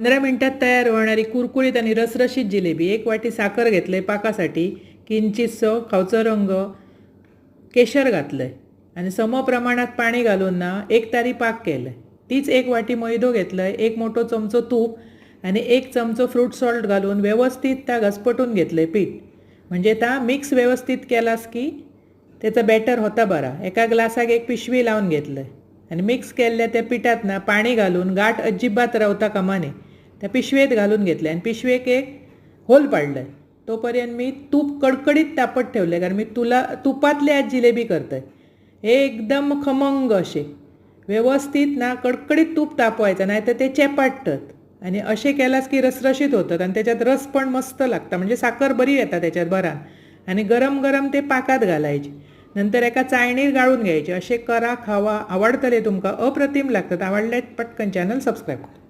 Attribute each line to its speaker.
Speaker 1: 15 मिनिटात तयार होणारी कुरकुरीत आणि रसरशीत जिलेबी. 1 वाटी साखर घेतलंय पाकासाठी, किंचितसो खावचो रंग, केशर घातलंय आणि समप्रमाणात पाणी घालून ना 1 तारी पाक केलाय. तीच 1 वाटी मैदो घेतलंय, 1 मोठो चमचो तूप आणि 1 चमचो फ्रूट सॉल्ट घालून व्यवस्थित त्या घसपटून घेतलंय पीठ. म्हणजे ता मिक्स व्यवस्थित केलास की त्याचं बॅटर होता बरा. एका ग्लासाक 1 पिशवी लावून घेतलंय आणि मिक्स केलेल्या त्या पिठात ना पाणी घालून गाठ अजिबात रावता कामा नये त्या पिशवेत घालून घेतले आणि पिशवेक एक होल पाडलं. तोपर्यंत मी तूप कडकडीत तापत ठेवले, कारण मी तुपातले आज जिलेबी करतोय. हे एकदम खमंग असे व्यवस्थित ना कडकडीत तूप तापवायचं, नाही तर ते चेपाटतात आणि असे केलास की रसरशीत होतात आणि त्याच्यात रस पण मस्त लागतं. म्हणजे साखर बरी येतात त्याच्यात बरा आणि गरम गरम ते पाकात घालायचे. नंतर एका चाळणीर गाळून घ्यायचे. असे करा, खावा, आवडतले तुमका, अप्रतिम लागतात. आवडल्यात पटकन चॅनल सबस्क्राईब करा.